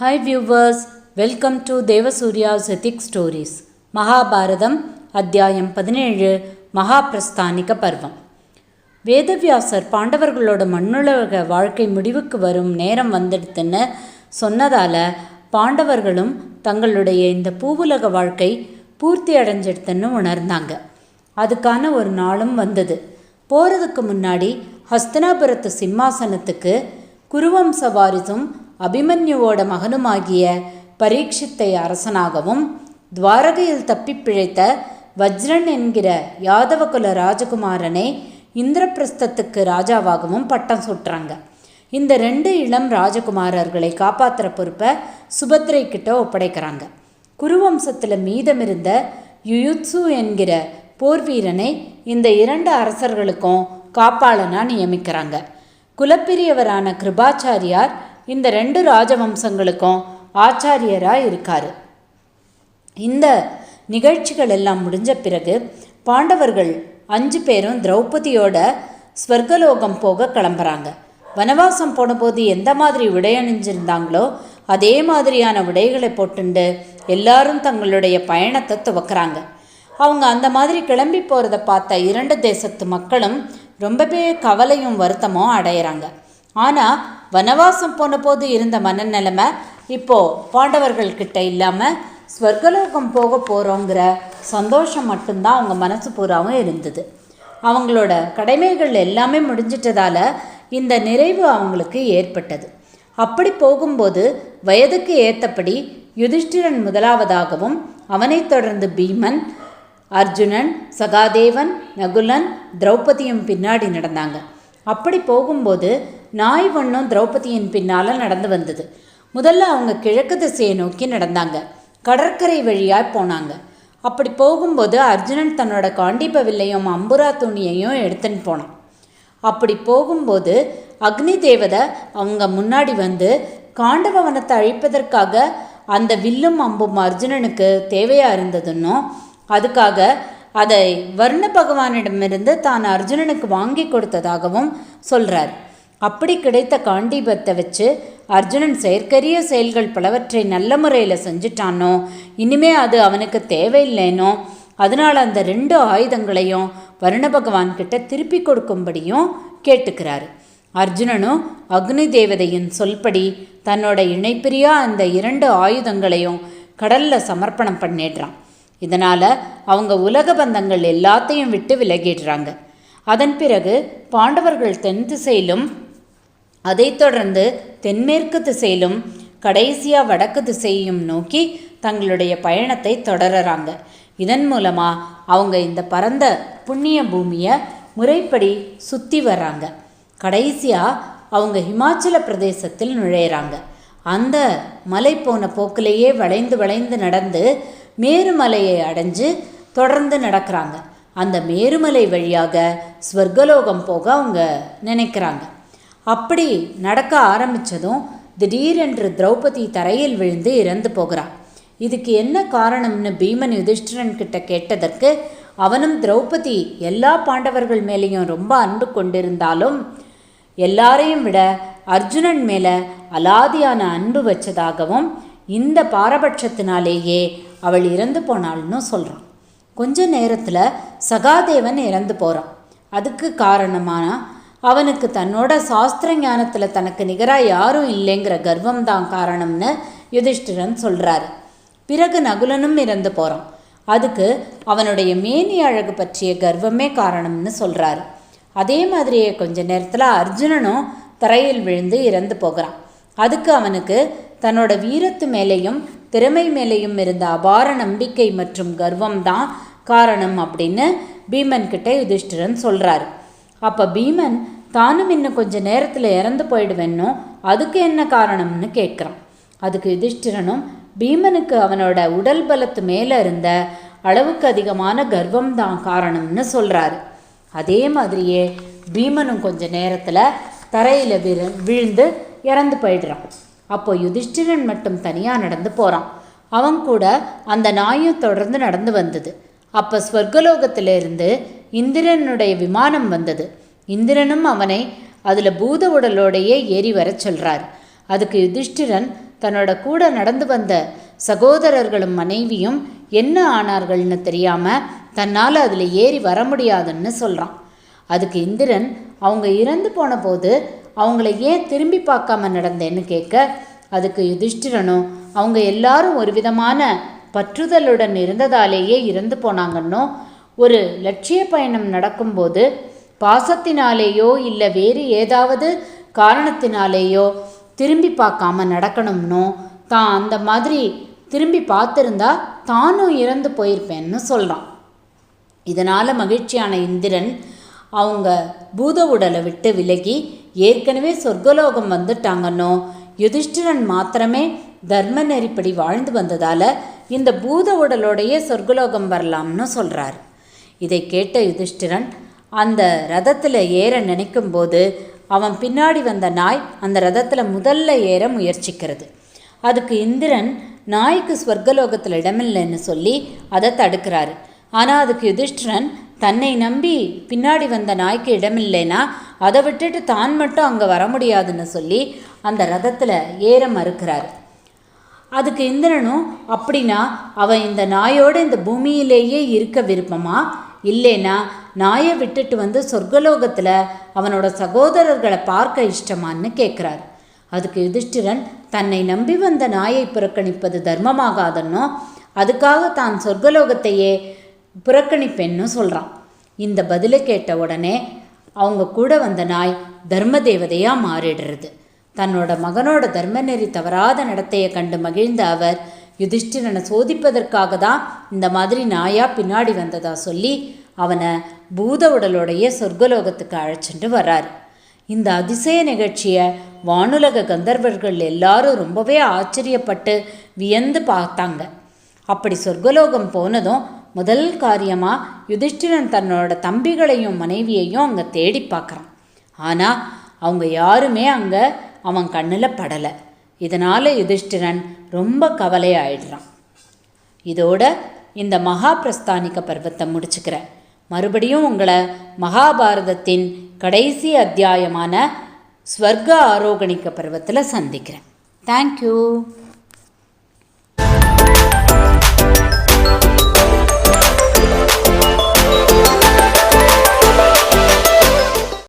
Hi viewers, welcome to Devasurya's Ethic Stories. Mahabharatam அத்தியாயம் 17 மகாபிரஸ்தானிக பர்வம். வேதவியாசர் பாண்டவர்களோட மண்ணுலக வாழ்க்கை முடிவுக்கு வரும் நேரம் வந்துடுதுன்னு சொன்னதால பாண்டவர்களும் தங்களுடைய இந்த பூவுலக வாழ்க்கை பூர்த்தி அடைஞ்சிடுதுன்னு உணர்ந்தாங்க. அதுக்கான ஒரு நாளும் வந்தது. போகிறதுக்கு முன்னாடி ஹஸ்தினாபுரத்து சிம்மாசனத்துக்கு குருவம்ச வாரிசும் அபிமன்யுவோட மகனுமாகிய பரீட்சித்தை அரசனாகவும் துவாரகையில் தப்பி பிழைத்த வஜ்ரன் என்கிற யாதவகுல ராஜகுமாரனை இந்திரபிரஸ்தத்துக்கு ராஜாவாகவும் பட்டம் சூட்டுறாங்க. இந்த 2 இளம் ராஜகுமாரர்களை காப்பாற்றுற பொறுப்பை சுபத்ரை கிட்ட ஒப்படைக்கிறாங்க. குருவம்சத்தில் மீதமிருந்த யுயுத்சு என்கிற போர் வீரனை இந்த 2 அரசர்களுக்கும் காப்பாளனாக நியமிக்கிறாங்க. குலப்பிரியவரான கிருபாச்சாரியார் இந்த 2 ராஜவம்சங்களுக்கும் ஆச்சாரியராக இருக்கார். இந்த நிகழ்ச்சிகள் எல்லாம் முடிஞ்ச பிறகு பாண்டவர்கள் 5 பேரும் திரௌபதியோட ஸ்வர்கலோகம் போக கிளம்புறாங்க. வனவாசம் போனபோது எந்த மாதிரி உடையணிஞ்சிருந்தாங்களோ அதே மாதிரியான உடைகளை போட்டுண்டு எல்லாரும் தங்களுடைய பயணத்தை துவக்கிறாங்க. அவங்க அந்த மாதிரி கிளம்பி போகிறத பார்த்த 2 தேசத்து மக்களும் ரொம்பவே கவலையும் வருத்தமும் அடையிறாங்க. ஆனால் வனவாசம் போன போது இருந்த மனநிலைமை இப்போது பாண்டவர்கள்கிட்ட இல்லாமல் ஸ்வர்கலோகம் போக போகிறோங்கிற சந்தோஷம் மட்டும்தான் அவங்க மனசு பூராவும் இருந்தது. அவங்களோட கடமைகள் எல்லாமே முடிஞ்சிட்டதால் இந்த நிறைவு அவங்களுக்கு ஏற்பட்டது. அப்படி போகும்போது வயதுக்கு ஏற்றபடி யுதிஷ்டிரன் முதலாவதாகவும் அவனைத் தொடர்ந்து பீமன், அர்ஜுனன், சகாதேவன், நகுலன், திரௌபதியும் பின்னாடி நடந்தாங்க. அப்படி போகும்போது நாய் ஒன்றும் திரௌபதியின் பின்னால் நடந்து வந்தது. முதல்ல அவங்க கிழக்கு திசையை நோக்கி நடந்தாங்க. கடற்கரை வழியாக போனாங்க. அப்படி போகும்போது அர்ஜுனன் தன்னோட காண்டீப வில்லையும் அம்புரா துணியையும் எடுத்துன்னு போனான். அப்படி போகும்போது அக்னி தேவதை அவங்க முன்னாடி வந்து காண்டவவனத்தை அழிப்பதற்காக அந்த வில்லும் அம்பும் அர்ஜுனனுக்கு தேவையாக இருந்ததுன்னும் அதுக்காக அதை வர்ண பகவானிடமிருந்து தான் அர்ஜுனனுக்கு வாங்கி கொடுத்ததாகவும் சொல்கிறார். அப்படி கிடைத்த காண்டீபத்தை வச்சு அர்ஜுனன் செயற்கரிய செயல்கள் பலவற்றை நல்ல முறையில் செஞ்சுட்டானோ, இனிமே அது அவனுக்கு தேவையில்லைனோ, அதனால் அந்த 2 ஆயுதங்களையும் வருண பகவான்கிட்ட திருப்பி கொடுக்கும்படியும் கேட்டுக்கிறாரு. அர்ஜுனனும் அக்னி தேவதையின் சொல்படி தன்னோட இணைப்பிரியா அந்த 2 ஆயுதங்களையும் கடலில் சமர்ப்பணம் பண்ணிடுறான். இதனால் அவங்க உலக பந்தங்கள் எல்லாத்தையும் விட்டு விலகிடுறாங்க. அதன் பிறகு பாண்டவர்கள் தென் திசையிலும் அதைத் தொடர்ந்து தென்மேற்கு திசையிலும் கடைசியாக வடக்கு திசையையும் நோக்கி தங்களுடைய பயணத்தை தொடர்றாங்க. இதன் மூலமாக அவங்க இந்த பரந்த புண்ணிய பூமியை முறைப்படி சுற்றி வர்றாங்க. கடைசியாக அவங்க ஹிமாச்சல பிரதேசத்தில் நுழையிறாங்க. அந்த மலை போன போக்கிலேயே வளைந்து வளைந்து நடந்து மேருமலையை அடைஞ்சு தொடர்ந்து நடக்கிறாங்க. அந்த மேருமலை வழியாக ஸ்வர்கலோகம் போக அவங்க நினைக்கிறாங்க. அப்படி நடக்க ஆரம்பித்ததும் திடீரென்று திரௌபதி தரையில் விழுந்து இறந்து போகிறாள். இதுக்கு என்ன காரணம்னு பீமன் யுதிஷ்டிரன் கிட்ட கேட்டதற்கு அவனும் திரௌபதி எல்லா பாண்டவர்கள் மேலேயும் ரொம்ப அன்பு கொண்டிருந்தாலும் எல்லாரையும் விட அர்ஜுனன் மேலே அலாதியான அன்பு வச்சதாகவும் இந்த பாரபட்சத்தினாலேயே அவள் இறந்து போனாள்னு சொல்கிறான். கொஞ்ச நேரத்தில் சகாதேவன் இறந்து போகிறான். அதுக்கு காரணமான அவனுக்கு தன்னோட சாஸ்திர ஞானத்தில் தனக்கு நிகராக யாரும் இல்லைங்கிற கர்வம் தான் காரணம்னு யுதிஷ்டிரன் சொல்கிறாரு. பிறகு நகுலனும் இறந்து போகிறான். அதுக்கு அவனுடைய மேனி அழகு பற்றிய கர்வமே காரணம்னு சொல்கிறாரு. அதே மாதிரியே கொஞ்ச நேரத்தில் அர்ஜுனனும் தரையில் விழுந்து இறந்து போகிறான். அதுக்கு அவனுக்கு தன்னோட வீரத்து மேலேயும் திறமை மேலேயும் இருந்த அபார நம்பிக்கை மற்றும் கர்வம் தான் காரணம் அப்படின்னு பீமன் கிட்ட யுதிஷ்டிரன் சொல்கிறாரு. அப்போ பீமன் தானும் இன்னும் கொஞ்சம் நேரத்தில் இறந்து போயிடுவேன்னோ அதுக்கு என்ன காரணம்னு கேட்குறான். அதுக்கு யுதிஷ்டிரனும் பீமனுக்கு அவனோட உடல் பலத்து மேலே இருந்த அளவுக்கு அதிகமான கர்வம் தான் காரணம்னு சொல்கிறாரு. அதே மாதிரியே பீமனும் கொஞ்ச நேரத்தில் தரையில் விழுந்து இறந்து போயிடுறான். அப்போ யுதிஷ்டிரன் மட்டும் தனியாக நடந்து போகிறான். அவன் கூட அந்த நாயும் தொடர்ந்து நடந்து வந்தது. அப்போ ஸ்வர்கலோகத்திலிருந்து இந்திரனுடைய விமானம் வந்தது. இந்திரனும் அவனை அதில் பூத உடலோடையே ஏறி வர சொல்கிறார். அதுக்கு யுதிஷ்டிரன் தன்னோட கூட நடந்து வந்த சகோதரர்களும் மனைவியும் என்ன ஆனார்கள்னு தெரியாமல் தன்னால் அதில் ஏறி வர முடியாதுன்னு சொல்கிறான். அதுக்கு இந்திரன் அவங்க இறந்து போன போது அவங்கள ஏன் திரும்பி பார்க்காம நடந்தேன்னு கேட்க, அதுக்கு யுதிஷ்டிரனும் அவங்க எல்லாரும் ஒரு விதமான பற்றுதலுடன் இருந்ததாலேயே இறந்து போனாங்கன்னோ, ஒரு லட்சிய பயணம் நடக்கும்போது பாசத்தினாலேயோ இல்லை வேறு ஏதாவது காரணத்தினாலேயோ திரும்பி பார்க்காம நடக்கணும்னோ, தான் அந்த மாதிரி திரும்பி பார்த்துருந்தா தானும் இறந்து போயிருப்பேன்னு சொல்கிறான். இதனால் மகிழ்ச்சியான இந்திரன் அவங்க பூத உடலை விட்டு விலகி ஏற்கனவே சொர்க்கலோகம் வந்துட்டாங்கன்னோ, யுதிஷ்டிரன் மாத்திரமே தர்ம நெறிப்படி வாழ்ந்து வந்ததால் இந்த பூத உடலோடைய சொர்க்கலோகம் வரலாம்னு சொல்கிறார். இதை கேட்ட யுதிஷ்டிரன் அந்த ரதத்தில் ஏற நினைக்கும் போது அவன் பின்னாடி வந்த நாய் அந்த ரதத்தில் முதல்ல ஏற முயற்சிக்கிறது. அதுக்கு இந்திரன் நாய்க்கு ஸ்வர்கலோகத்தில் இடமில்லைன்னு சொல்லி அதை தடுக்கிறாரு. ஆனால் அதுக்கு யுதிஷ்டிரன் தன்னை நம்பி பின்னாடி வந்த நாய்க்கு இடமில்லைன்னா அதை விட்டுட்டு தான் மட்டும் அங்கே வர முடியாதுன்னு சொல்லி அந்த ரதத்தில் ஏற மறுக்கிறார். அதுக்கு இந்திரனும், அப்படின்னா அவன் இந்த நாயோடு இந்த பூமியிலேயே இருக்க விருப்பமா, இல்லைன்னா நாயை விட்டுட்டு வந்து சொர்க்கலோகத்தில் அவனோட சகோதரர்களை பார்க்க இஷ்டமான்னு கேட்குறார். அதுக்கு யுதிஷ்டிரன் தன்னை நம்பி வந்த நாயை புறக்கணிப்பது தர்மமாகாதன்னோ, அதுக்காக தான் சொர்க்கலோகத்தையே புறக்கணிப்பேன்னு சொல்கிறான். இந்த பதிலை கேட்ட உடனே அவங்க கூட வந்த நாய் தர்ம தேவதையாக மாறிடுறது. தன்னோட மகனோட தர்மநெறி தவறாத நடத்தையை கண்டு மகிழ்ந்த அவர் யுதிஷ்டிரனை சோதிப்பதற்காக தான் இந்த மாதிரி நாயா பின்னாடி வந்ததா சொல்லி அவனை பூத உடலுடைய சொர்க்கலோகத்துக்கு அழைச்சிட்டு வர்றார். இந்த அதிசய நிகழ்ச்சியை வானுலக கந்தர்வர்கள் எல்லாரும் ரொம்பவே ஆச்சரியப்பட்டு வியந்து பார்த்தாங்க. அப்படி சொர்க்கலோகம் போனதும் முதல் காரியமாக யுதிஷ்டிரன் தன்னோட தம்பிகளையும் மனைவியையும் அங்கே தேடி பார்க்குறான். ஆனால் அவங்க யாருமே அங்கே அவன் கண்ணில் படலை. இதனால் யுதிஷ்டிரன் ரொம்ப கவலையாயிடுறான். இதோட இந்த மகாபிரஸ்தானிக பர்வத்தை முடிச்சுக்கிறேன். மறுபடியும் உங்களை மகாபாரதத்தின் கடைசி அத்தியாயமான ஸ்வர்க ஆரோகணிக்க பர்வத்தில் சந்திக்கிறேன். தேங்க்யூ.